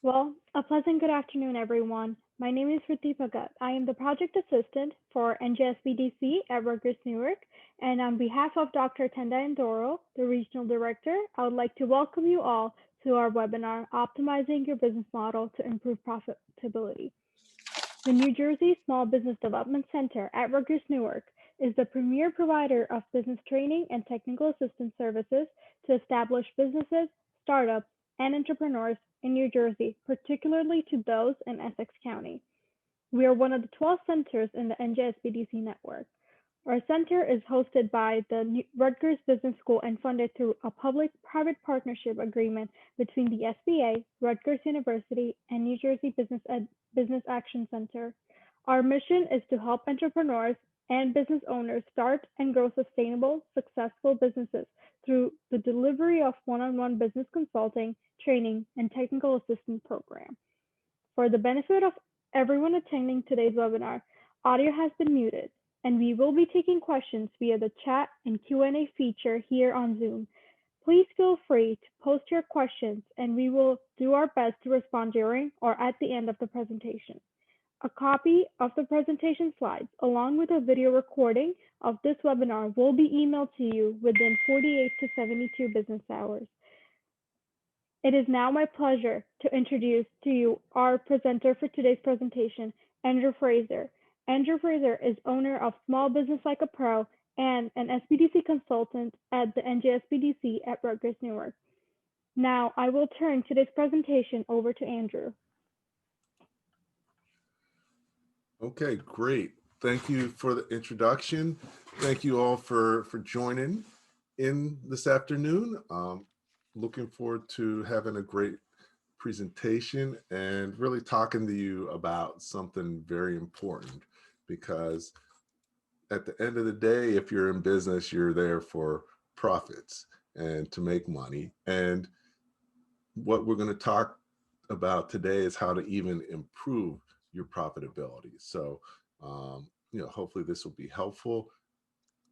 Well, a pleasant good afternoon, everyone. My name is Ritti Bhagat. I am the project assistant for NJSBDC at Rutgers-Newark, and on behalf of Dr. Tenda Indoro, the regional director, I would like to welcome you all to our webinar, Optimizing Your Business Model to Improve Profitability. The New Jersey Small Business Development Center at Rutgers-Newark is the premier provider of business training and technical assistance services to established businesses, startups, and entrepreneurs in New Jersey, particularly to those in Essex County. We are one of the 12 centers in the NJSBDC network. Our center is hosted by the Rutgers Business School and funded through a public-private partnership agreement between the SBA, Rutgers University, and New Jersey Business Action Center. Our mission is to help entrepreneurs and business owners start and grow sustainable, successful businesses through the delivery of one-on-one business consulting, training, and technical assistance program. For the benefit of everyone attending today's webinar, audio has been muted, and we will be taking questions via the chat and Q&A feature here on Zoom. Please feel free to post your questions, and we will do our best to respond during or at the end of the presentation. A copy of the presentation slides, along with a video recording of this webinar, will be emailed to you within 48 to 72 business hours. It is now my pleasure to introduce to you our presenter for today's presentation, Andrew Fraser. Andrew Fraser is owner of Small Business Like a Pro and an SBDC consultant at the NJSBDC at Rutgers-Newark. Now, I will turn today's presentation over to Andrew. Okay, great. Thank you for the introduction. Thank you all for joining in this afternoon. Looking forward to having a great presentation and really talking to you about something very important, because at the end of the day, if you're in business, you're there for profits and to make money. And what we're going to talk about today is how to even improve your profitability. So, hopefully this will be helpful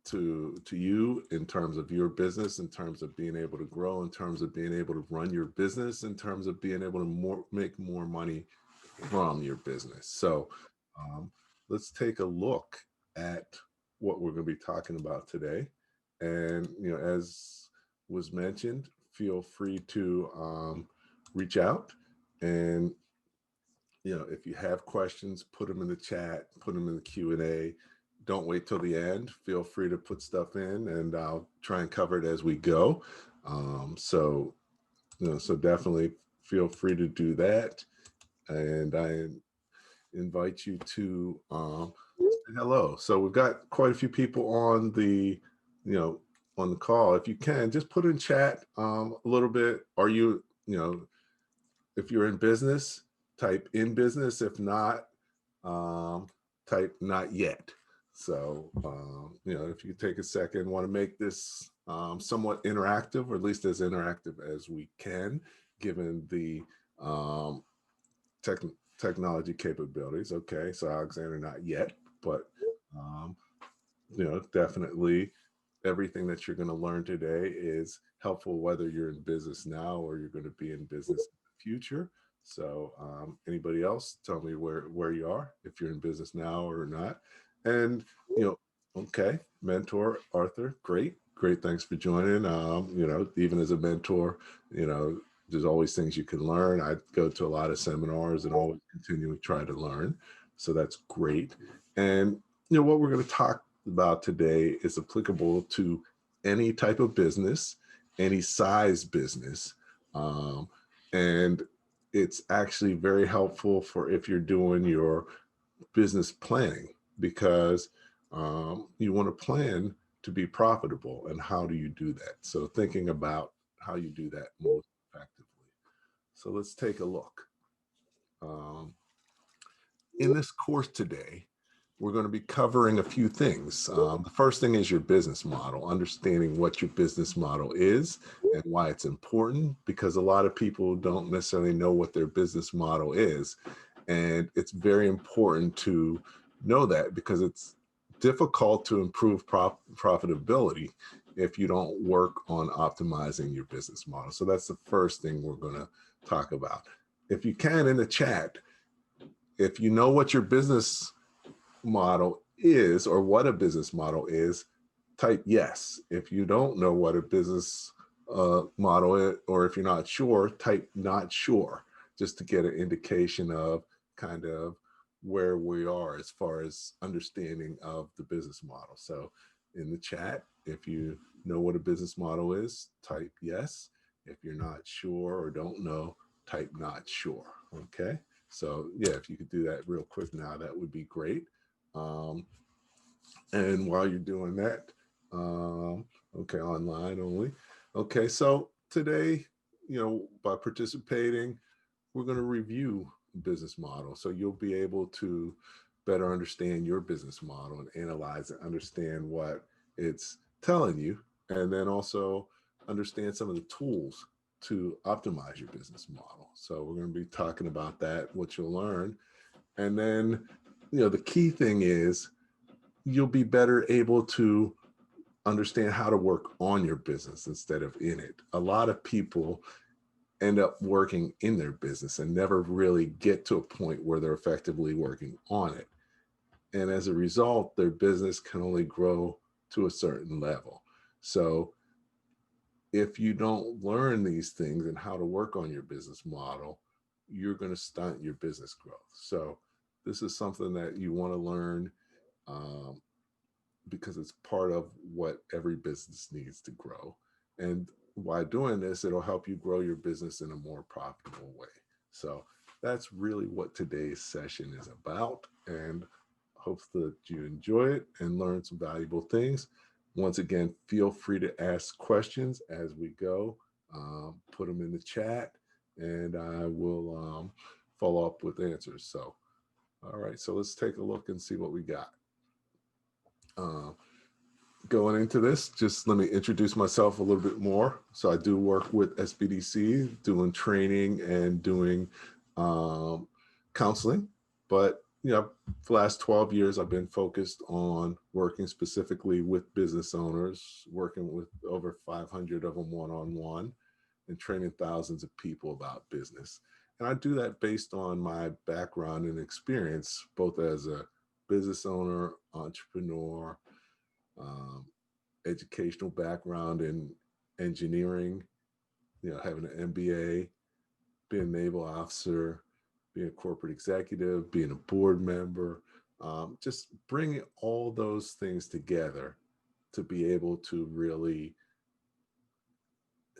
to you in terms of your business, in terms of being able to grow, in terms of being able to run your business, in terms of being able to make more money from your business. So let's take a look at what we're going to be talking about today. And, as was mentioned, feel free to reach out, and if you have questions, put them in the chat, put them in the Q&A. Don't wait till the end. Feel free to put stuff in, and I'll try and cover it as we go. So definitely feel free to do that. And I invite you to say hello. So we've got quite a few people on the, on the call. If you can, just put in chat a little bit. Are you, if you're in business, type in business. If not, type not yet. So, if you take a second, want to make this somewhat interactive, or at least as interactive as we can, given the technology capabilities. Okay, so Alexander, not yet, but, definitely everything that you're going to learn today is helpful, whether you're in business now or you're going to be in business in the future. So anybody else, tell me where you are, if you're in business now or not. And, okay, mentor Arthur, great. Thanks for joining. Even as a mentor, there's always things you can learn. I go to a lot of seminars and always continue to try to learn. So that's great. And, what we're going to talk about today is applicable to any type of business, any size business. And it's actually very helpful for if you're doing your business planning, because you want to plan to be profitable. And how do you do that? So thinking about how you do that most effectively. So let's take a look. In this course today, we're going to be covering a few things. The first thing is your business model, understanding what your business model is and why it's important, because a lot of people don't necessarily know what their business model is. And it's very important to know that, because it's difficult to improve profitability if you don't work on optimizing your business model. So that's the first thing we're going to talk about. if you can, in the chat, if you know what your business model is or what a business model is, type yes. If you don't know what a business model is, or if you're not sure, type not sure, just to get an indication of kind of where we are as far as understanding of the business model. So in the chat, if you know what a business model is, type yes. If you're not sure or don't know, type not sure. Okay. So yeah, if you could do that real quick now, that would be great. And while you're doing that, okay, online only. Okay, so today, by participating, we're going to review business model. So you'll be able to better understand your business model and analyze and understand what it's telling you, and then also understand some of the tools to optimize your business model. So we're going to be talking about that, what you'll learn. And then, the key thing is you'll be better able to understand how to work on your business instead of in it. A lot of people end up working in their business and never really get to a point where they're effectively working on it. And as a result, their business can only grow to a certain level. So if you don't learn these things and how to work on your business model, you're going to stunt your business growth. So this is something that you want to learn, because it's part of what every business needs to grow. And by doing this, it'll help you grow your business in a more profitable way. So that's really what today's session is about. And hope that you enjoy it and learn some valuable things. Once again, feel free to ask questions as we go. Put them in the chat and I will follow up with answers. So, all right, so let's take a look and see what we got. Going into this, just let me introduce myself a little bit more. So I do work with SBDC, doing training and doing counseling. But for the last 12 years, I've been focused on working specifically with business owners, working with over 500 of them one-on-one, and training thousands of people about business. And I do that based on my background and experience, both as a business owner, entrepreneur, educational background in engineering, having an MBA, being a naval officer, being a corporate executive, being a board member, just bringing all those things together to be able to really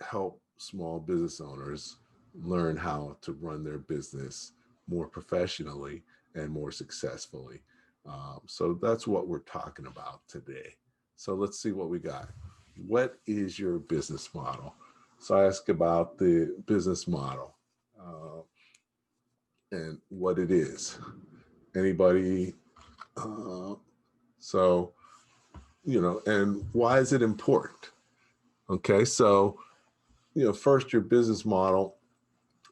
help small business owners learn how to run their business more professionally and more successfully. So that's what we're talking about today. So let's see what we got. What is your business model? So I ask about the business model and what it is. Anybody? So, and why is it important? Okay, so, first, your business model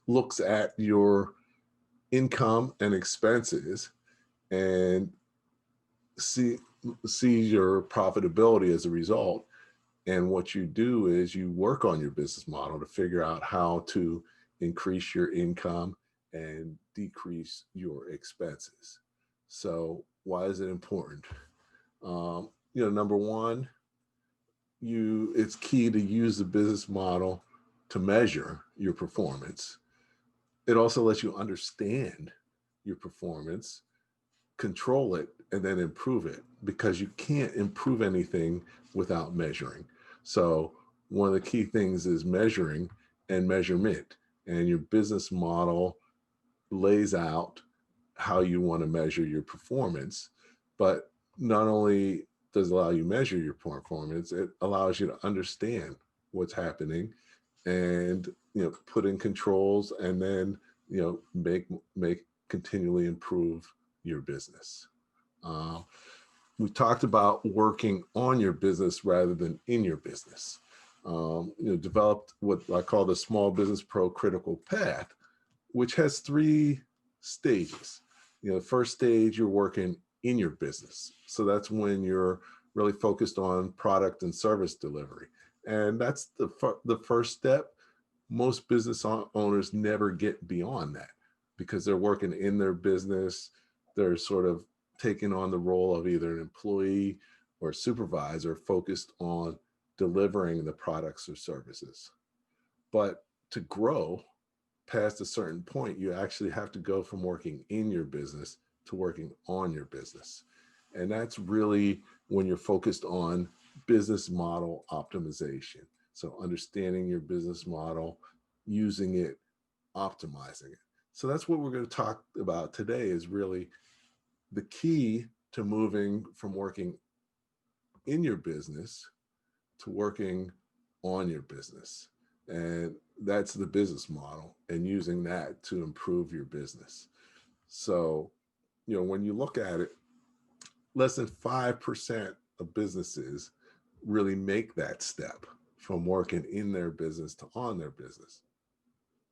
looks at your income and expenses and see your profitability as a result. And what you do is you work on your business model to figure out how to increase your income and decrease your expenses. So why is it important? Number one, it's key to use the business model to measure your performance. It also lets you understand your performance, control it, and then improve it, because you can't improve anything without measuring. So one of the key things is measuring and measurement, and your business model lays out how you want to measure your performance. But not only does it allow you to measure your performance, it allows you to understand what's happening and put in controls, and then make continually improve your business. We talked about working on your business rather than in your business. Developed what I call the Small Business Pro Critical Path, which has 3 stages. The first stage, you're working in your business. So that's when you're really focused on product and service delivery. And that's the first step. most business owners never get beyond that because they're working in their business. They're sort of taking on the role of either an employee or supervisor focused on delivering the products or services. But to grow past a certain point, you actually have to go from working in your business to working on your business. And that's really when you're focused on business model optimization. So understanding your business model, using it, optimizing it. So that's what we're going to talk about today, is really the key to moving from working in your business to working on your business. And that's the business model, and using that to improve your business. So, when you look at it, less than 5% of businesses really make that step from working in their business to on their business.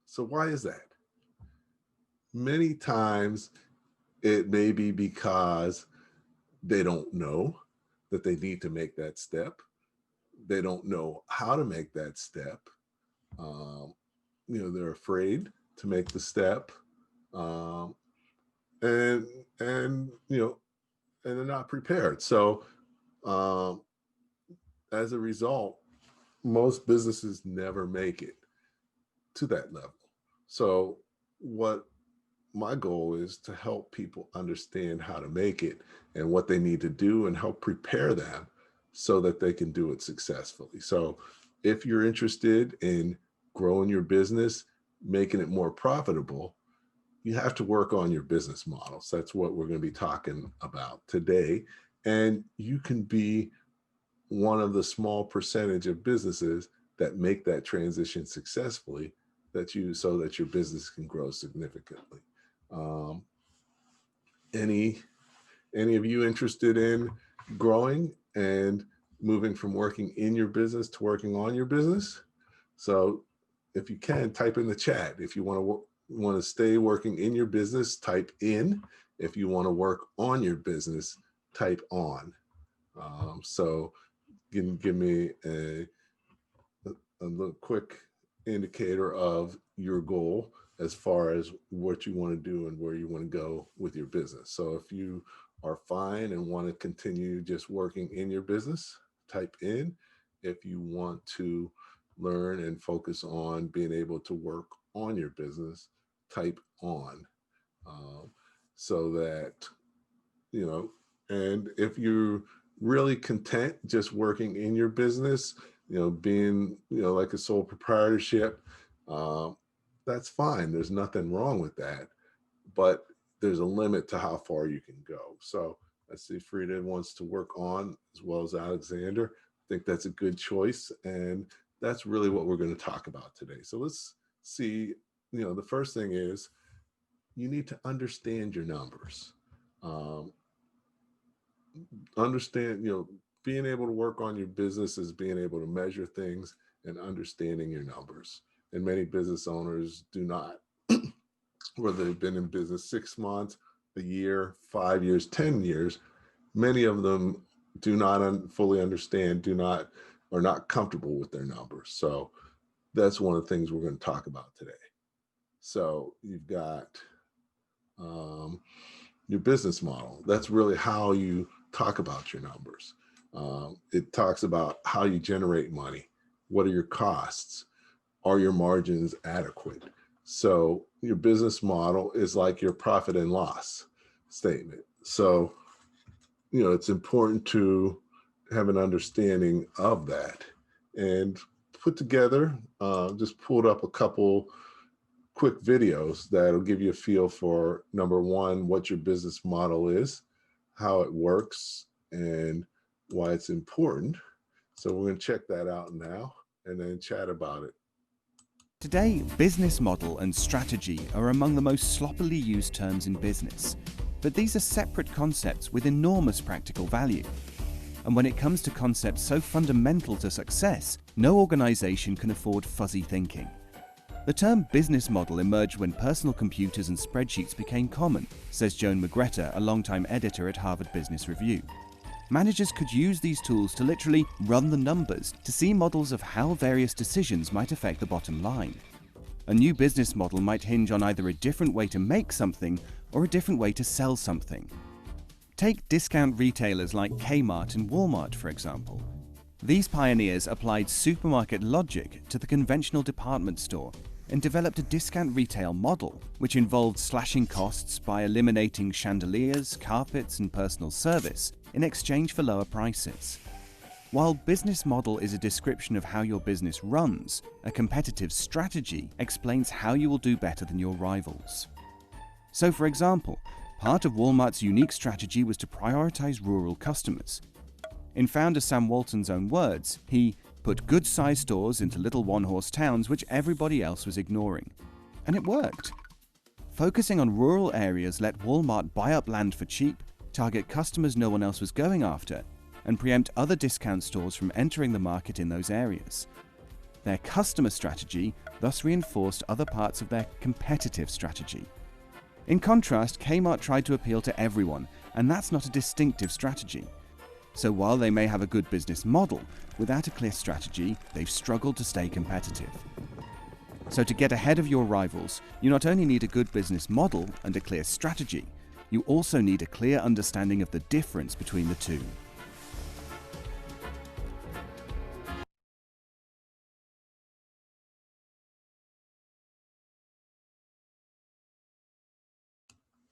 So why is that? Many times it may be because they don't know that they need to make that step. They don't know how to make that step. They're afraid to make the step. And they're not prepared. So as a result, most businesses never make it to that level. So what my goal is to help people understand how to make it and what they need to do, and help prepare them so that they can do it successfully. So if you're interested in growing your business, making it more profitable, you have to work on your business models. That's what we're going to be talking about today. And you can be one of the small percentage of businesses that make that transition successfully, so that your business can grow significantly. Any of you interested in growing and moving from working in your business to working on your business? So if you can, type in the chat. If you want to stay working in your business, type in. If you want to work on your business, type on. So you can give me a little quick indicator of your goal as far as what you want to do and where you want to go with your business. So if you are fine and want to continue just working in your business, type in. If you want to learn and focus on being able to work on your business, type on. So that, and if you're really content just working in your business, being, like a sole proprietorship, that's fine. There's nothing wrong with that, but there's a limit to how far you can go. So I see Frida wants to work on, as well as Alexander. I think that's a good choice. And that's really what we're going to talk about today. So let's see, the first thing is you need to understand your numbers. Understand, being able to work on your business is being able to measure things and understanding your numbers. And many business owners do not, whether they've been in business 6 months, a year, 5 years, 10 years, many of them do not fully understand, are not comfortable with their numbers. So that's one of the things we're going to talk about today. So you've got your business model. That's really how you talk about your numbers. It talks about how you generate money. What are your costs? Are your margins adequate? So your business model is like your profit and loss statement. So, it's important to have an understanding of that, and put together, just pulled up a couple quick videos that'll give you a feel for, number one, what your business model is, how it works, and why it's important. So we're going to check that out now and then chat about it. Today, business model and strategy are among the most sloppily used terms in business, but these are separate concepts with enormous practical value. And when it comes to concepts so fundamental to success, no organization can afford fuzzy thinking. The term business model emerged when personal computers and spreadsheets became common, says Joan McGreta, a longtime editor at Harvard Business Review. Managers could use these tools to literally run the numbers to see models of how various decisions might affect the bottom line. A new business model might hinge on either a different way to make something or a different way to sell something. Take discount retailers like Kmart and Walmart, for example. These pioneers applied supermarket logic to the conventional department store and developed a discount retail model, which involved slashing costs by eliminating chandeliers, carpets, and personal service in exchange for lower prices. While business model is a description of how your business runs, a competitive strategy explains how you will do better than your rivals. So, for example, part of Walmart's unique strategy was to prioritize rural customers. In founder Sam Walton's own words, he put good-sized stores into little one-horse towns which everybody else was ignoring. And it worked. Focusing on rural areas let Walmart buy up land for cheap, target customers no one else was going after, and preempt other discount stores from entering the market in those areas. Their customer strategy thus reinforced other parts of their competitive strategy. In contrast, Kmart tried to appeal to everyone, and that's not a distinctive strategy. So while they may have a good business model, without a clear strategy, they've struggled to stay competitive. So to get ahead of your rivals, you not only need a good business model and a clear strategy, you also need a clear understanding of the difference between the two.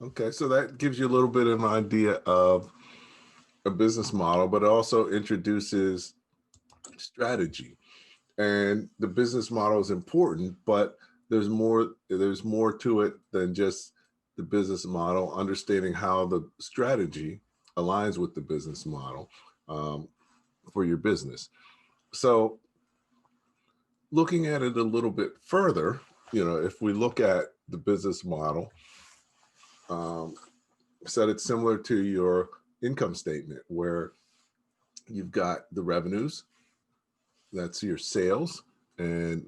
Okay, so that gives you a little bit of an idea of a business model, but it also introduces strategy. And the business model is important, but there's more to it than just the business model. Understanding how the strategy aligns with the business model for your business. So looking at it a little bit further, if we look at the business model, said it's similar to your income statement where you've got the revenues, that's your sales, and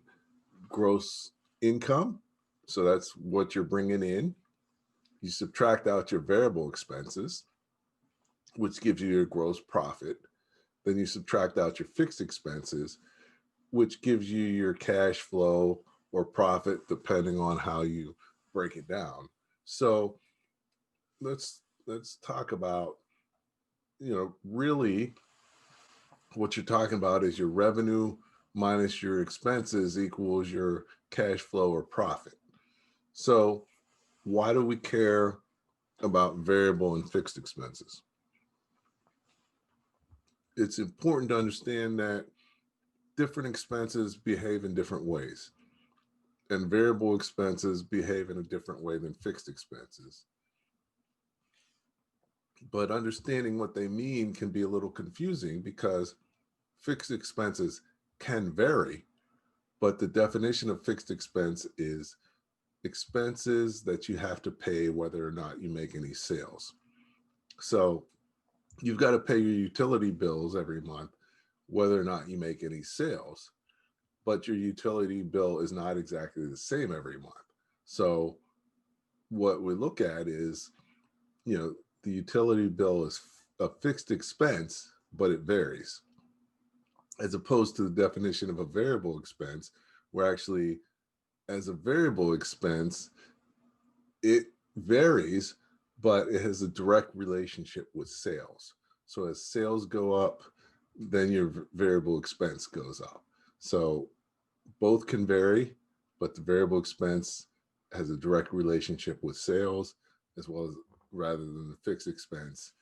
gross income. So that's what you're bringing in. You subtract out your variable expenses, which gives you your gross profit. Then you subtract out your fixed expenses, which gives you your cash flow or profit, depending on how you break it down. So let's talk about, really what you're talking about is your revenue minus your expenses equals your cash flow or profit. So why do we care about variable and fixed expenses? It's important to understand that different expenses behave in different ways, and variable expenses behave in a different way than fixed expenses. But understanding what they mean can be a little confusing because fixed expenses can vary, but the definition of fixed expense is expenses that you have to pay whether or not you make any sales. So you've got to pay your utility bills every month, whether or not you make any sales, but your utility bill is not exactly the same every month. So what we look at is, the utility bill is a fixed expense, but it varies, as opposed to the definition of a variable expense, where actually as a variable expense, it varies, but it has a direct relationship with sales. So as sales go up, then your variable expense goes up. So both can vary, but the variable expense has a direct relationship with sales, as well as rather than the fixed expense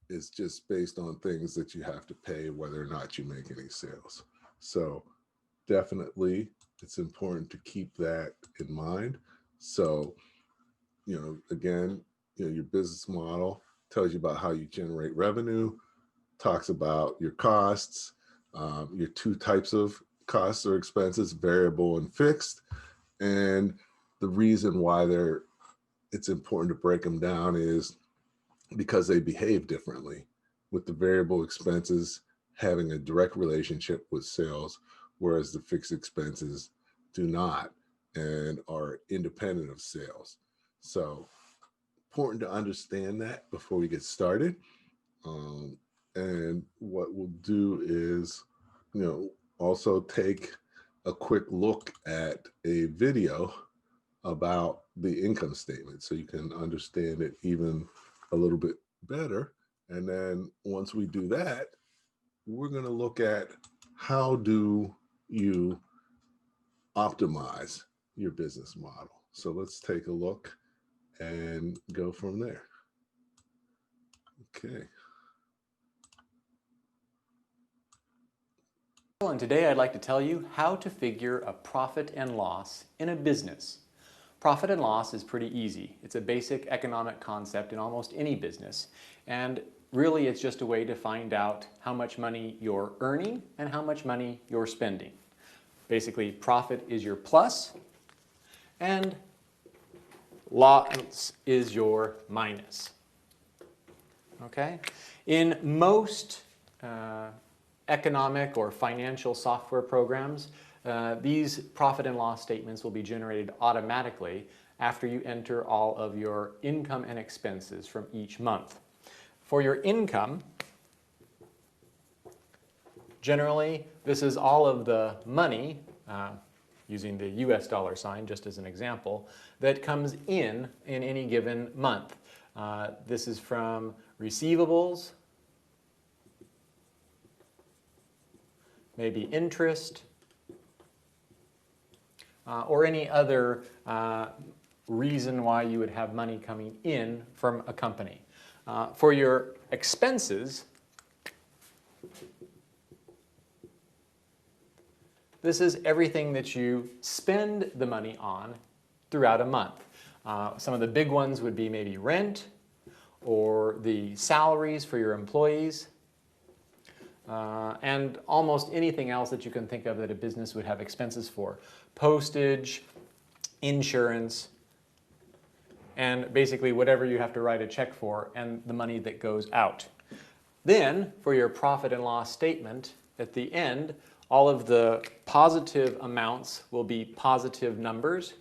is just based on things that you have to pay whether or not you make any sales. So definitely it's important to keep that in mind. So, again, your business model tells you about how you generate revenue, talks about your costs, your two types of costs or expenses, variable and fixed, and the reason why it's important to break them down is because they behave differently, with the variable expenses having a direct relationship with sales, whereas the fixed expenses do not and are independent of sales. So important to understand that before we get started. And what we'll do is, also take a quick look at a video about the income statement so you can understand it even a little bit better. And then once we do that, we're going to look at how do you optimize your business model. So let's take a look and go from there. Okay. And today I'd like to tell you how to figure a profit and loss in a business. Profit and loss is pretty easy. It's a basic economic concept in almost any business. And really it's just a way to find out how much money you're earning and how much money you're spending. Basically, profit is your plus and loss is your minus. Okay? In most economic or financial software programs, these profit and loss statements will be generated automatically after you enter all of your income and expenses from each month. For your income, generally, this is all of the money, using the US dollar sign just as an example, that comes in any given month. This is from receivables, maybe interest, or any other reason why you would have money coming in from a company. For your expenses, this is everything that you spend the money on throughout a month. Some of the big ones would be maybe rent or the salaries for your employees, and almost anything else that you can think of that a business would have expenses for. Postage, insurance, and basically whatever you have to write a check for and the money that goes out. Then, for your profit and loss statement, at the end, all of the positive amounts will be positive numbers,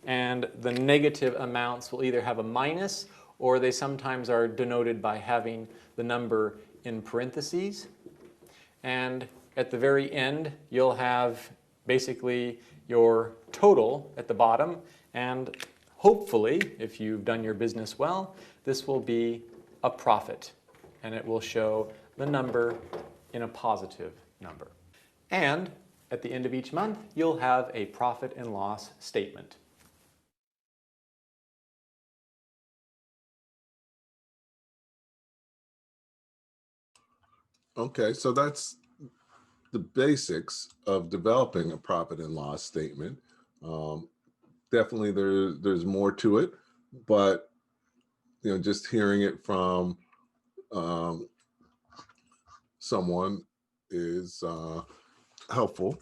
and the negative amounts will either have a minus or they sometimes are denoted by having the number in parentheses. And at the very end, you'll have basically your total at the bottom, and hopefully, if you've done your business well, this will be a profit, and it will show the number in a positive number. And at the end of each month, you'll have a profit and loss statement. Okay, so that's the basics of developing a profit and loss statement. Definitely there's more to it, but just hearing it from someone is helpful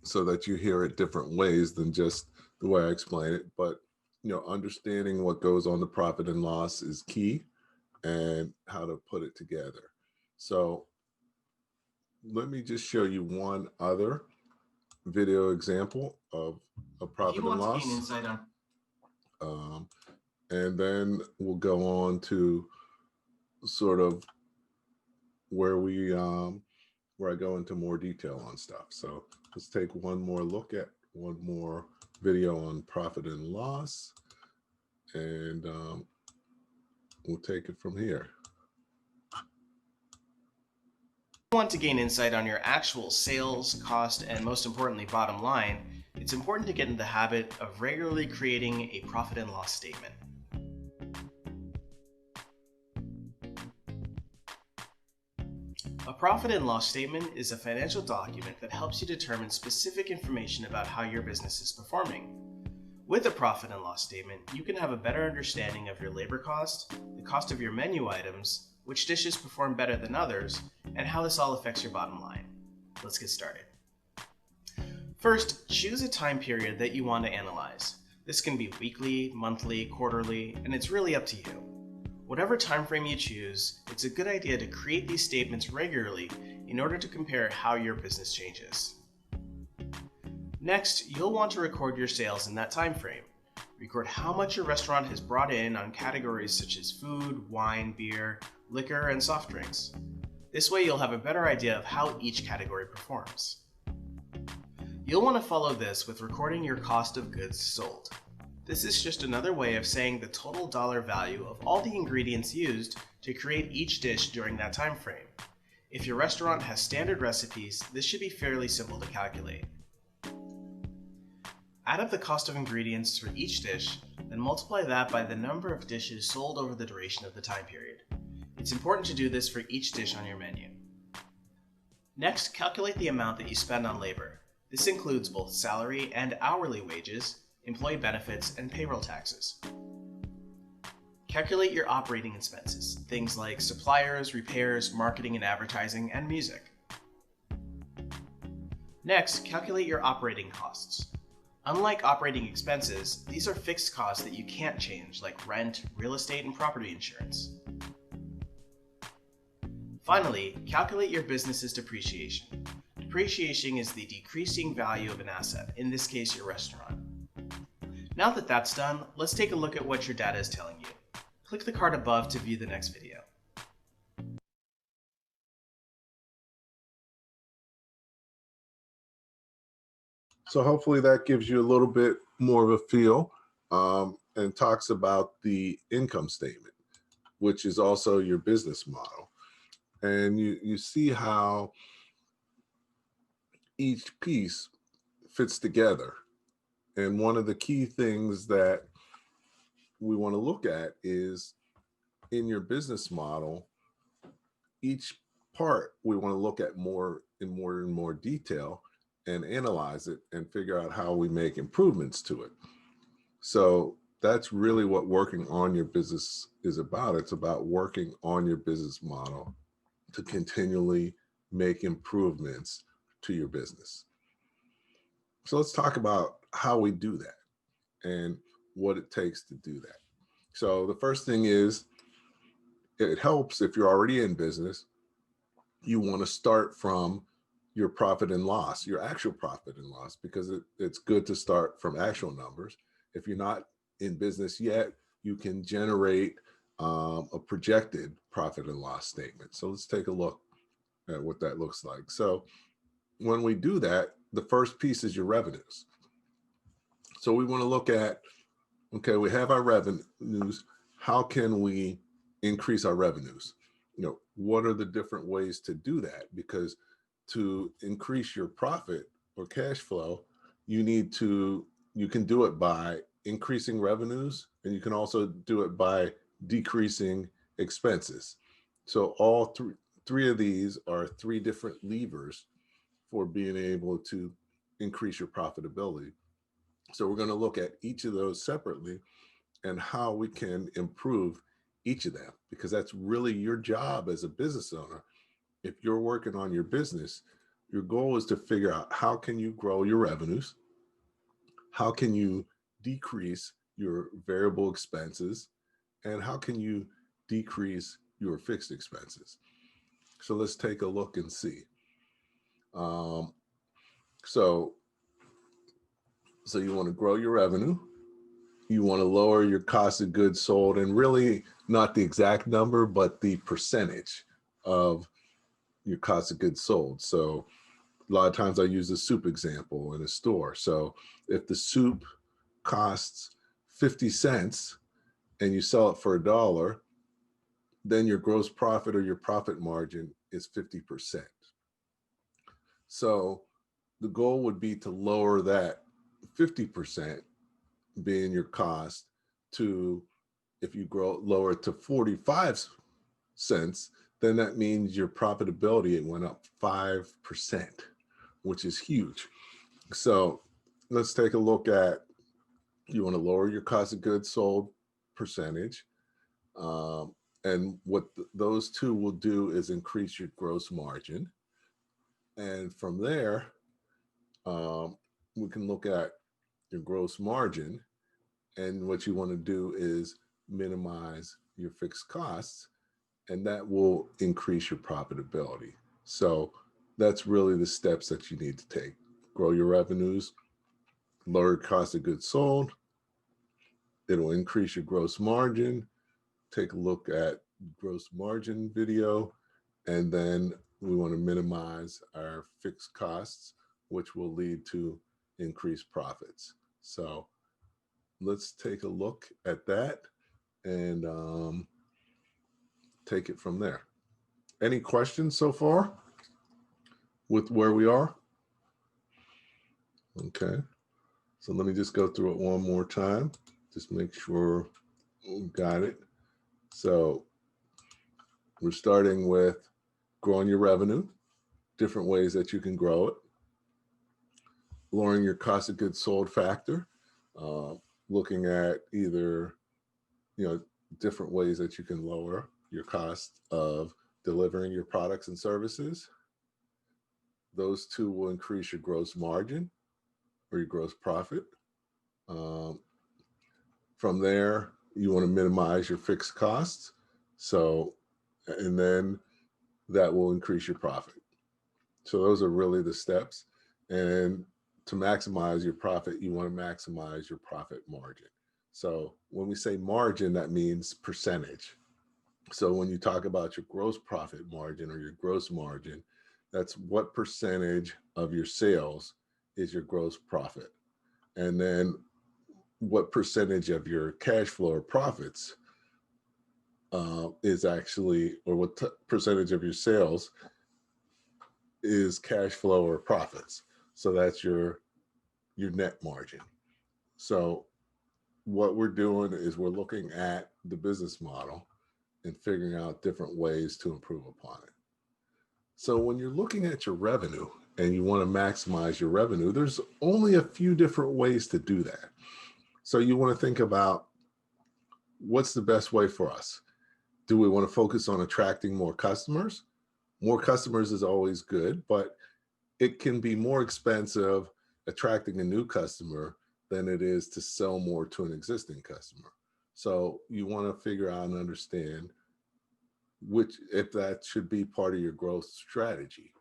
so that you hear it different ways than just the way I explain it. But understanding what goes on the profit and loss is key, and how to put it together. So let me just show you one other video example of a profit and loss. And then we'll go on to sort of where I go into more detail on stuff. So let's take one more look at one more video on profit and loss, and we'll take it from here. If you want to gain insight on your actual sales, cost, and most importantly, bottom line, it's important to get in the habit of regularly creating a profit and loss statement. A profit and loss statement is a financial document that helps you determine specific information about how your business is performing. With a profit and loss statement, you can have a better understanding of your labor cost, the cost of your menu items, which dishes perform better than others, and how this all affects your bottom line. Let's get started. First, choose a time period that you want to analyze. This can be weekly, monthly, quarterly, and it's really up to you. Whatever time frame you choose, it's a good idea to create these statements regularly in order to compare how your business changes. Next, you'll want to record your sales in that time frame. Record how much your restaurant has brought in on categories such as food, wine, beer, liquor, and soft drinks. This way you'll have a better idea of how each category performs. You'll want to follow this with recording your cost of goods sold. This is just another way of saying the total dollar value of all the ingredients used to create each dish during that time frame. If your restaurant has standard recipes, this should be fairly simple to calculate. Add up the cost of ingredients for each dish, then multiply that by the number of dishes sold over the duration of the time period. It's important to do this for each dish on your menu. Next, calculate the amount that you spend on labor. This includes both salary and hourly wages, employee benefits, and payroll taxes. Calculate your operating expenses, things like suppliers, repairs, marketing and advertising, and music. Next, calculate your operating costs. Unlike operating expenses, these are fixed costs that you can't change, like rent, real estate, and property insurance. Finally, calculate your business's depreciation. Depreciation is the decreasing value of an asset, in this case your restaurant. Now that that's done, let's take a look at what your data is telling you. Click the card above to view the next video. So hopefully that gives you a little bit more of a feel and talks about the income statement, which is also your business model. And you see how each piece fits together. And one of the key things that we want to look at is in your business model, each part we want to look at in more detail and analyze it and figure out how we make improvements to it. So that's really what working on your business is about. It's about working on your business model to continually make improvements to your business. So let's talk about how we do that and what it takes to do that. So the first thing is, it helps if you're already in business, you want to start from your profit and loss, your actual profit and loss, because it's good to start from actual numbers. If you're not in business yet, you can generate a projected profit and loss statement. So let's take a look at what that looks like. So when we do that, the first piece is your revenues. So we want to look at, okay, we have our revenues. How can we increase our revenues? What are the different ways to do that? Because to increase your profit or cash flow, you can do it by increasing revenues, and you can also do it by decreasing expenses. So all three of these are three different levers for being able to increase your profitability. So we're going to look at each of those separately and how we can improve each of them, because that's really your job as a business owner. If you're working on your business, your goal is to figure out how can you grow your revenues, how can you decrease your variable expenses, and how can you decrease your fixed expenses. So let's take a look and see. So you want to grow your revenue, you want to lower your cost of goods sold, and really not the exact number, but the percentage of your cost of goods sold. So a lot of times I use the soup example in a store. So if the soup costs 50 cents and you sell it for $1, then your gross profit or your profit margin is 50%. So the goal would be to lower that 50% being your cost to, if you lower it to 45 cents, then that means your profitability, it went up 5%, which is huge. So let's take a look at, you want to lower your cost of goods sold percentage. And what those two will do is increase your gross margin. And from there, we can look at your gross margin. And what you want to do is minimize your fixed costs, and that will increase your profitability. So that's really the steps that you need to take. Grow your revenues, lower cost of goods sold. It'll increase your gross margin. Take a look at gross margin video, And then we want to minimize our fixed costs, which will lead to increased profits. So let's take a look at that and take it from there. Any questions so far with where we are? Okay, so let me just go through it one more time. Just make sure we got it. So we're starting with growing your revenue, different ways that you can grow it, lowering your cost of goods sold factor, looking at either, different ways that you can lower your cost of delivering your products and services. Those two will increase your gross margin or your gross profit. From there, you want to minimize your fixed costs. So, and then that will increase your profit. So those are really the steps. And to maximize your profit, you want to maximize your profit margin. So when we say margin, that means percentage. So when you talk about your gross profit margin or your gross margin, that's what percentage of your sales is your gross profit. And then what percentage of your cash flow or profits is actually, or what percentage of your sales is cash flow or profits. So that's your net margin. So what we're doing is we're looking at the business model and figuring out different ways to improve upon it. So when you're looking at your revenue and you want to maximize your revenue, there's only a few different ways to do that. So you want to think about what's the best way for us. Do we want to focus on attracting more customers? More customers is always good, but it can be more expensive attracting a new customer than it is to sell more to an existing customer. So you want to figure out and understand if that should be part of your growth strategy.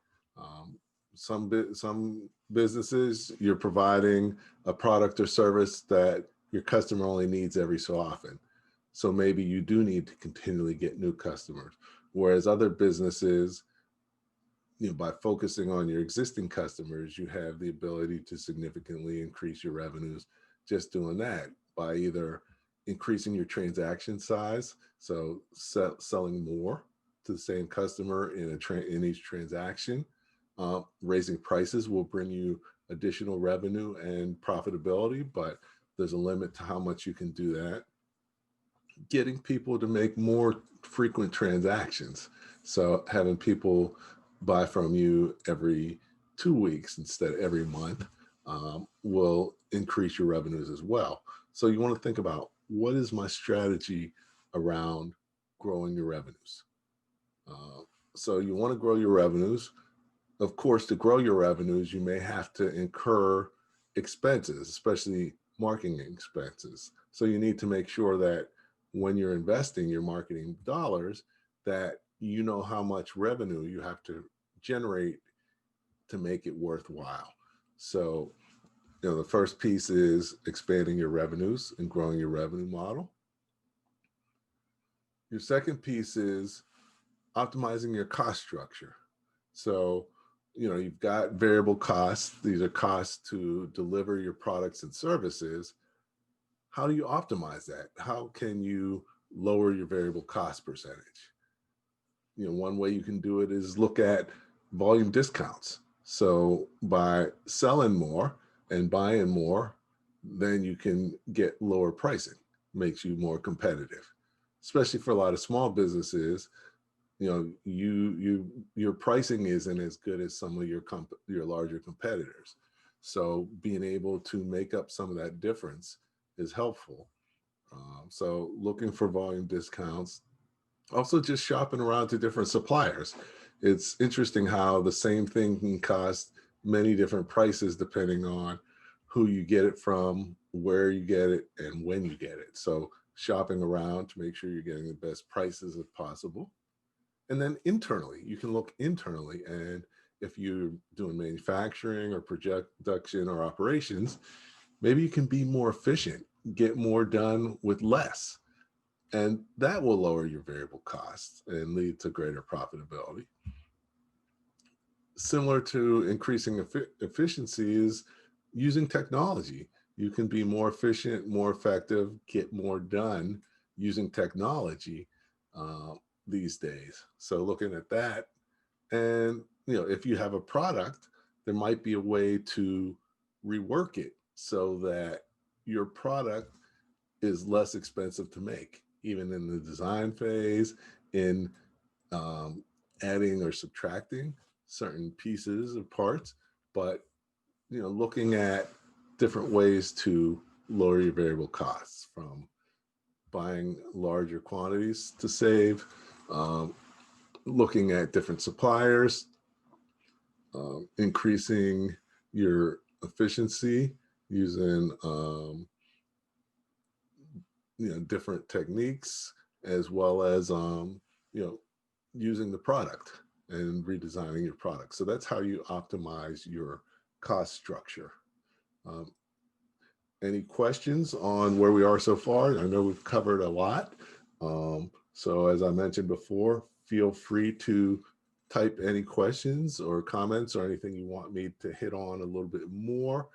Some businesses, you're providing a product or service that your customer only needs every so often. So maybe you do need to continually get new customers. Whereas other businesses, by focusing on your existing customers, you have the ability to significantly increase your revenues just doing that by either increasing your transaction size, so selling more to the same customer in each transaction. Raising prices will bring you additional revenue and profitability, but there's a limit to how much you can do that. Getting people to make more frequent transactions. So having people buy from you every 2 weeks instead of every month will increase your revenues as well. So you want to think about, what is my strategy around growing your revenues? So you want to grow your revenues. Of course, to grow your revenues, you may have to incur expenses, especially marketing expenses. So you need to make sure that when you're investing your marketing dollars, that you know how much revenue you have to generate to make it worthwhile. So, the first piece is expanding your revenues and growing your revenue model. Your second piece is optimizing your cost structure. So, you've got variable costs. These are costs to deliver your products and services. How do you optimize that? How can you lower your variable cost percentage? One way you can do it is look at volume discounts. So by selling more and buying more, then you can get lower pricing, makes you more competitive, especially for a lot of small businesses. Your pricing isn't as good as some of your larger competitors. So being able to make up some of that difference is helpful. So looking for volume discounts, also just shopping around to different suppliers. It's interesting how the same thing can cost many different prices depending on who you get it from, where you get it, and when you get it. So shopping around to make sure you're getting the best prices if possible. And then internally, you can look internally, and if you're doing manufacturing or production or operations, maybe you can be more efficient, get more done with less. And that will lower your variable costs and lead to greater profitability. Similar to increasing efficiency is using technology. You can be more efficient, more effective, get more done using technology these days. So looking at that, and if you have a product, there might be a way to rework it so that your product is less expensive to make, even in the design phase, in adding or subtracting certain pieces or parts, but looking at different ways to lower your variable costs, from buying larger quantities to save, looking at different suppliers, increasing your efficiency using different techniques, as well as using the product and redesigning your product. So that's how you optimize your cost structure. Any questions on where we are so far? I know we've covered a lot. So as I mentioned before, feel free to type any questions or comments or anything you want me to hit on a little bit more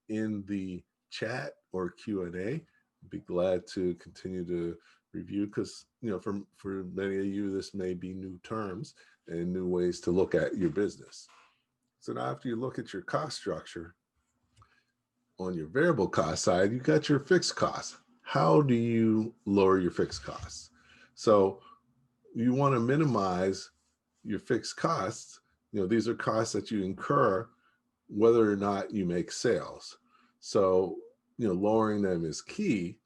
in the chat or Q&A. I'd be glad to continue to review, because for many of you, this may be new terms and new ways to look at your business. So now, after you look at your cost structure, on your variable cost side, you got your fixed costs. How do you lower your fixed costs? So you want to minimize your fixed costs. These are costs that you incur whether or not you make sales. So lowering them is key,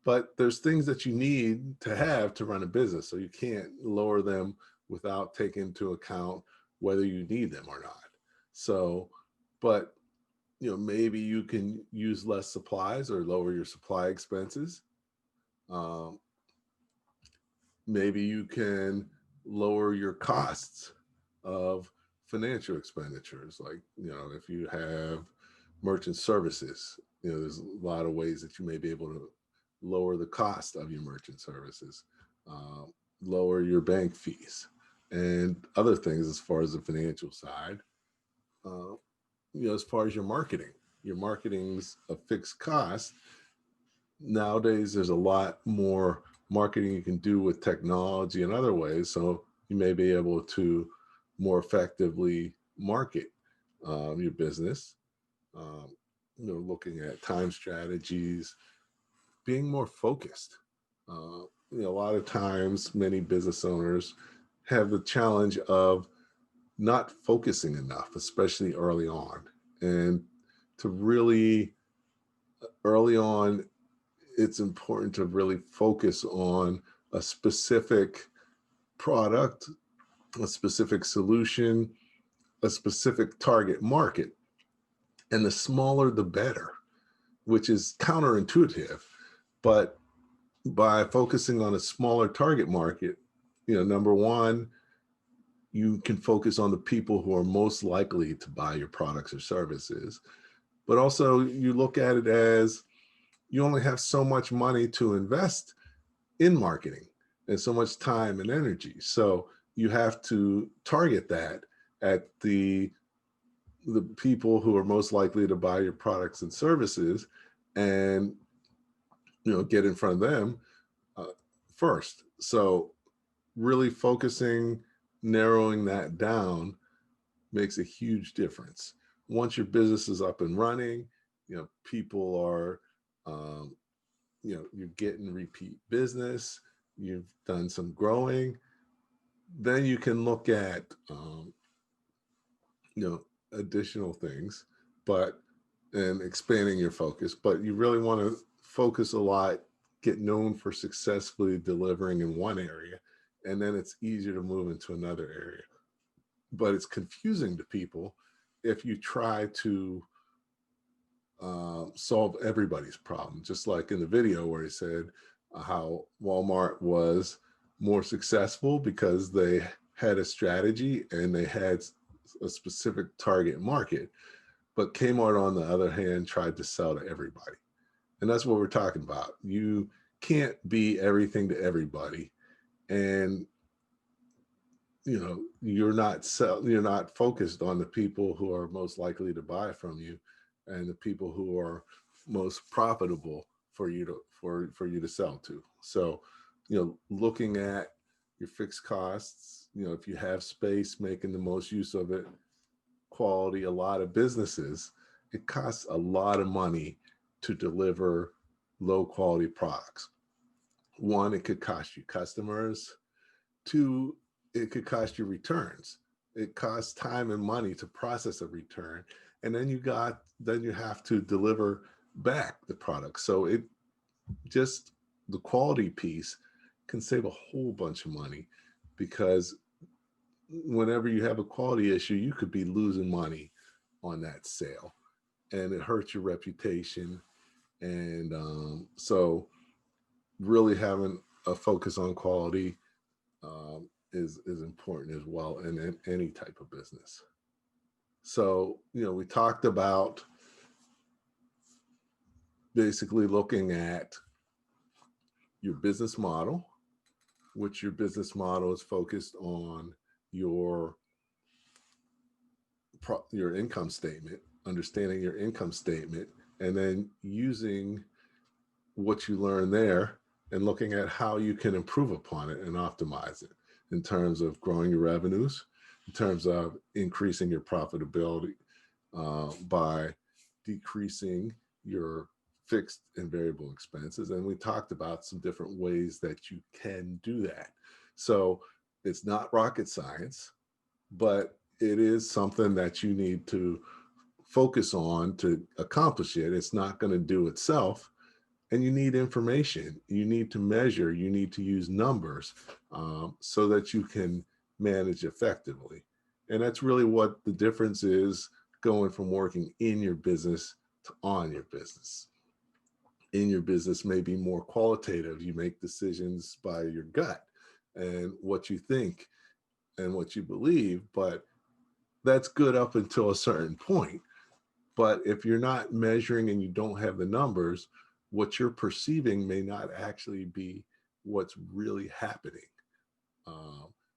but there's things that you need to have to run a business. So you can't lower them without taking into account whether you need them or not. So, but maybe you can use less supplies or lower your supply expenses. Maybe you can lower your costs of financial expenditures. Like, if you have merchant services, there's a lot of ways that you may be able to lower the cost of your merchant services, lower your bank fees, and other things as far as the financial side. As far as your marketing's a fixed cost. Nowadays, there's a lot more marketing you can do with technology and other ways. So you may be able to more effectively market your business, looking at time strategies, being more focused. A lot of times, many business owners have the challenge of not focusing enough, especially early on. And to really, early on, it's important to really focus on a specific product, a specific solution, a specific target market. And the smaller, the better, which is counterintuitive. But by focusing on a smaller target market, number one, you can focus on the people who are most likely to buy your products or services. But also, you look at it as you only have so much money to invest in marketing and so much time and energy. So you have to target that at the people who are most likely to buy your products and services, and get in front of them first. So really focusing, narrowing that down makes a huge difference. Once your business is up and running, people are, you're getting repeat business, you've done some growing, then you can look at, additional things, and expanding your focus. But you really want to focus a lot, get known for successfully delivering in one area, and then it's easier to move into another area. But it's confusing to people if you try to solve everybody's problem. Just like in the video where he said how Walmart was more successful because they had a strategy and they had a specific target market. But Kmart, on the other hand, tried to sell to everybody. And that's what we're talking about. You can't be everything to everybody. And you're not focused on the people who are most likely to buy from you and the people who are most profitable for you to sell to. So looking at your fixed costs, if you have space, making the most use of it. Quality. A lot of businesses, it costs a lot of money to deliver low quality products. One, it could cost you customers. Two, it could cost you returns. It costs time and money to process a return. And then you have to deliver back the product. So the quality piece can save a whole bunch of money, because whenever you have a quality issue, you could be losing money on that sale, and it hurts your reputation. And so really having a focus on quality is important as well in any type of business. So, we talked about basically looking at your business model, which your business model is focused on your income statement, understanding your income statement, and then using what you learn there and looking at how you can improve upon it and optimize it in terms of growing your revenues, in terms of increasing your profitability by decreasing your fixed and variable expenses. And we talked about some different ways that you can do that. So it's not rocket science, but it is something that you need to focus on to accomplish it. It's not going to do itself. And you need information, you need to measure, you need to use numbers so that you can manage effectively. And that's really what the difference is, going from working in your business to on your business. In your business may be more qualitative. You make decisions by your gut and what you think and what you believe, but that's good up until a certain point. But if you're not measuring and you don't have the numbers, what you're perceiving may not actually be what's really happening.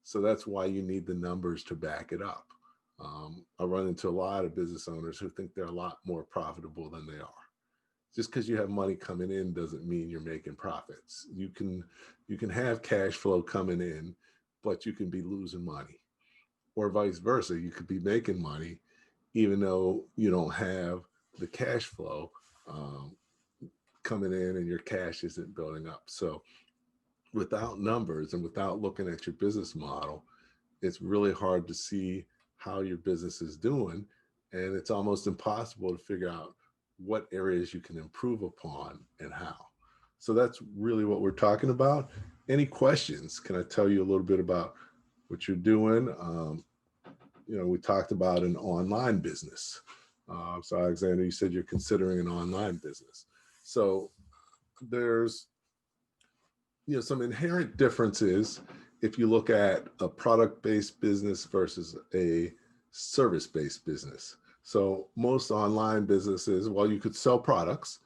So that's why you need the numbers to back it up. I run into a lot of business owners who think they're a lot more profitable than they are. Just because you have money coming in doesn't mean you're making profits. You can have cash flow coming in, but you can be losing money. Or vice versa, you could be making money even though you don't have the cash flow coming in and your cash isn't building up. So without numbers and without looking at your business model, it's really hard to see how your business is doing. And it's almost impossible to figure out what areas you can improve upon and how. So that's really what we're talking about. Any questions? Can I tell you a little bit about what you're doing? We talked about an online business. So Alexander, you said you're considering an online business. So there's some inherent differences if you look at a product-based business versus a service-based business. So most online businesses, well, you could sell products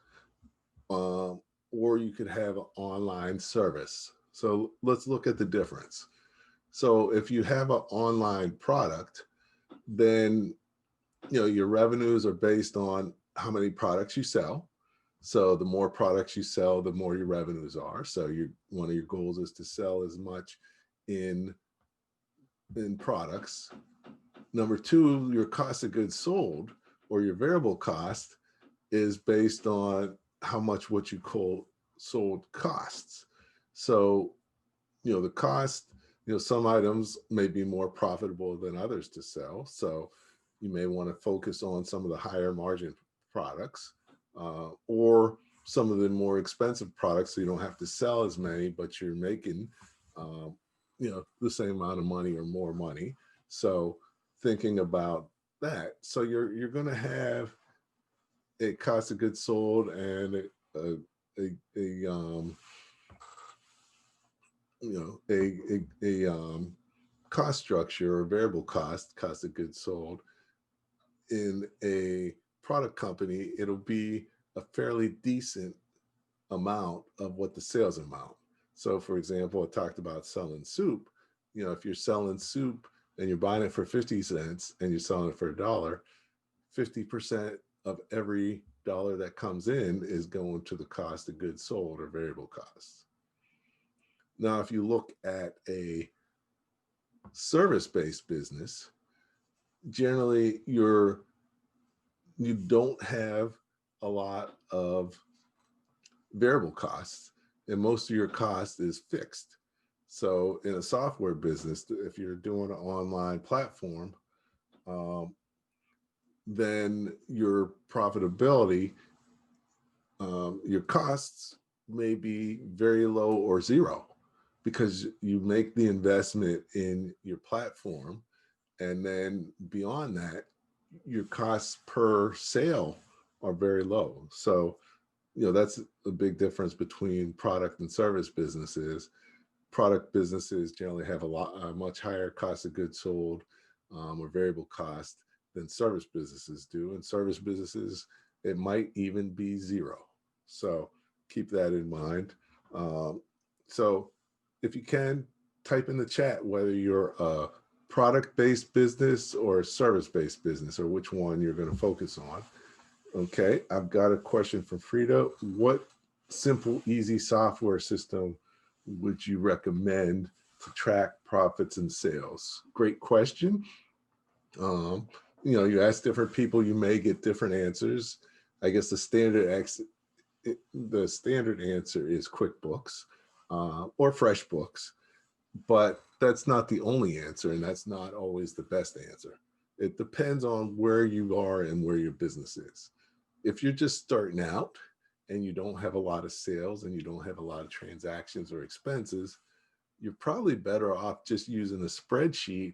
or you could have an online service. So let's look at the difference. So if you have an online product, then your revenues are based on how many products you sell. So the more products you sell, the more your revenues are. So one of your goals is to sell as much in products. Number two, your cost of goods sold, or your variable cost, is based on how much what you call sold costs. So the cost, some items may be more profitable than others to sell. So you may want to focus on some of the higher margin products or some of the more expensive products, so you don't have to sell as many, but you're making the same amount of money or more money. So thinking about that, so you're going to have a cost of goods sold and a cost structure or variable cost of goods sold. In a product company, it'll be a fairly decent amount of what the sales amount. So for example, I talked about selling soup. If you're selling soup and you're buying it for 50 cents and you're selling it for $1, 50% of every dollar that comes in is going to the cost of goods sold or variable costs. Now, if you look at a service-based business, generally you don't have a lot of variable costs, and most of your cost is fixed. So in a software business, if you're doing an online platform, then your profitability, your costs may be very low or zero, because you make the investment in your platform, and then beyond that, your costs per sale are very low. So, that's a big difference between product and service businesses. Product businesses generally have a much higher cost of goods sold, or variable cost, than service businesses do. And service businesses, it might even be zero. So keep that in mind. So if you can, type in the chat whether you're a product-based business or a service-based business, or which one you're going to focus on. Okay, I've got a question from Frida. What simple, easy software system would you recommend to track profits and sales? Great question. You ask different people, you may get different answers. I guess the standard answer is QuickBooks or FreshBooks, but that's not the only answer, and that's not always the best answer. It depends on where you are and where your business is. If you're just starting out and you don't have a lot of sales and you don't have a lot of transactions or expenses, you're probably better off just using a spreadsheet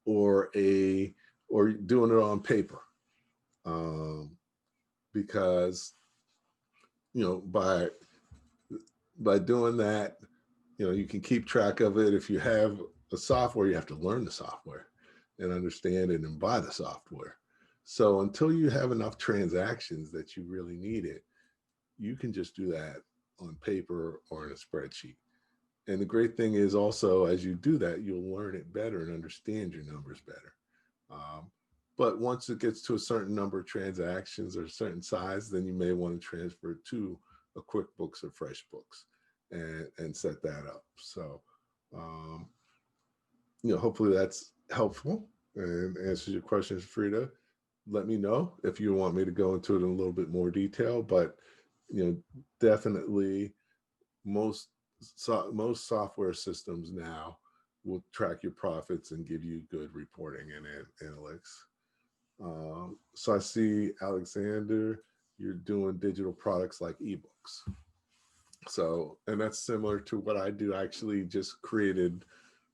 or doing it on paper, because by doing that, you can keep track of it. If you have a software, you have to learn the software and understand it and buy the software. So until you have enough transactions that you really need it, you can just do that on paper or in a spreadsheet. And the great thing is also, as you do that, you'll learn it better and understand your numbers better. But once it gets to a certain number of transactions or a certain size, then you may want to transfer to a QuickBooks or FreshBooks and set that up. So, hopefully that's helpful and answers your questions, Frida. Let me know if you want me to go into it in a little bit more detail, but definitely most software systems now will track your profits and give you good reporting and analytics. So I see, Alexander, you're doing digital products like ebooks. So, and that's similar to what I do. I actually just created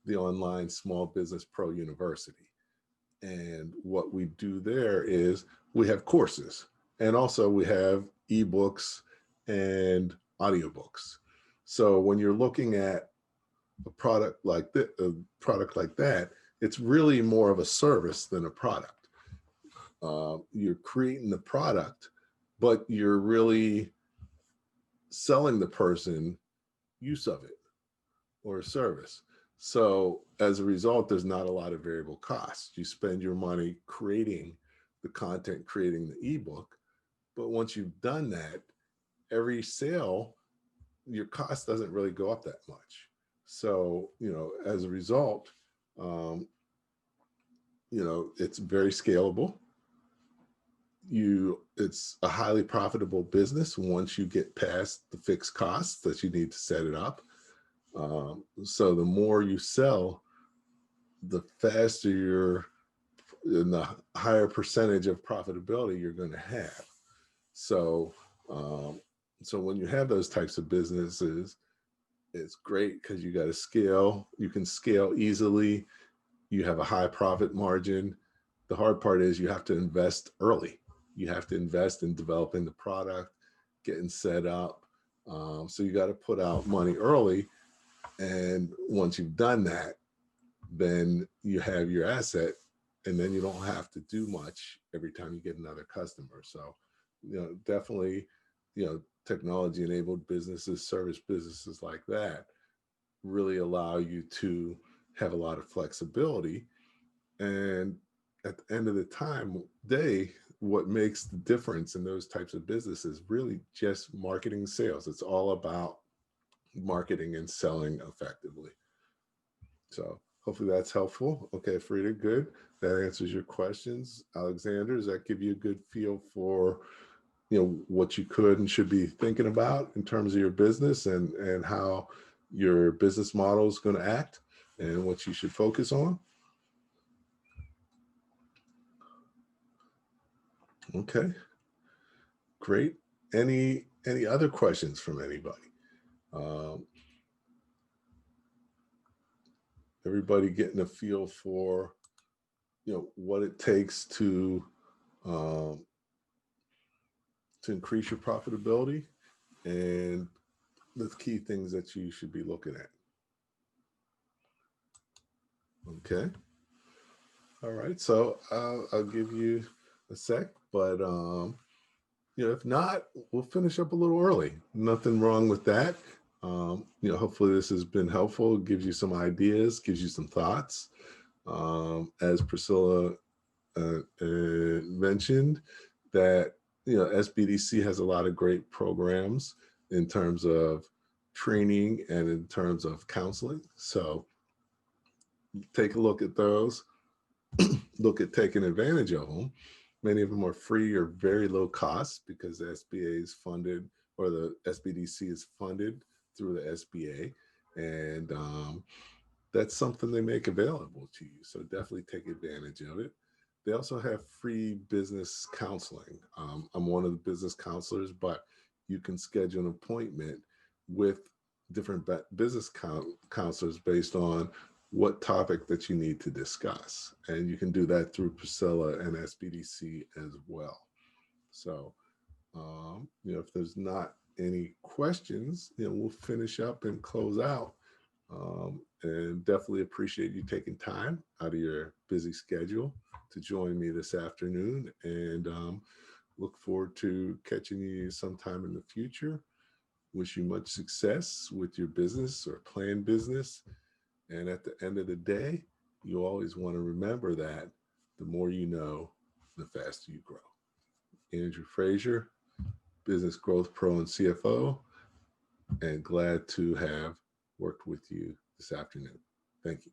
the online Small Business Pro University. And what we do there is we have courses, and also we have ebooks and audiobooks. So when you're looking at a product like that, it's really more of a service than a product. You're creating the product, but you're really selling the person use of it or a service. So as a result, there's not a lot of variable costs. You spend your money creating the content, creating the ebook, but once you've done that, every sale, your cost doesn't really go up that much. So, as a result, it's very scalable. It's a highly profitable business once you get past the fixed costs that you need to set it up. So the more you sell, the faster you're in the higher percentage of profitability you're going to have. So, so when you have those types of businesses, it's great because you got to scale. You can scale easily. You have a high profit margin. The hard part is you have to invest early. You have to invest in developing the product, getting set up. So you got to put out money early. And once you've done that, then you have your asset, and then you don't have to do much every time you get another customer. So, definitely technology enabled businesses, service businesses like that really allow you to have a lot of flexibility. And at the end of the day, what makes the difference in those types of businesses really just marketing and sales. It's all about marketing and selling effectively. So hopefully that's helpful. Okay, Frida, good. That answers your questions. Alexander, does that give you a good feel for what you could and should be thinking about in terms of your business and how your business model is going to act and what you should focus on? Okay, great. Any other questions from anybody? Everybody getting a feel for what it takes to increase your profitability and the key things that you should be looking at. Okay. All right. So I'll give you a sec, but if not, we'll finish up a little early. Nothing wrong with that. Hopefully this has been helpful. It gives you some ideas, gives you some thoughts. As Priscilla mentioned, that SBDC has a lot of great programs in terms of training and in terms of counseling. So take a look at those. Look at taking advantage of them. Many of them are free or very low cost because the SBA is funded, or the SBDC is funded through the SBA. And that's something they make available to you. So definitely take advantage of it. They also have free business counseling. I'm one of the business counselors, but you can schedule an appointment with different business counselors based on what topic that you need to discuss. And you can do that through Priscilla and SBDC as well. So, if there's not any questions, we'll finish up and close out. And definitely appreciate you taking time out of your busy schedule to join me this afternoon, and look forward to catching you sometime in the future. Wish you much success with your business or planned business. And at the end of the day, you always want to remember that the more you know, the faster you grow. Andrew Frazier, Business Growth Pro and CFO, and glad to have worked with you this afternoon. Thank you.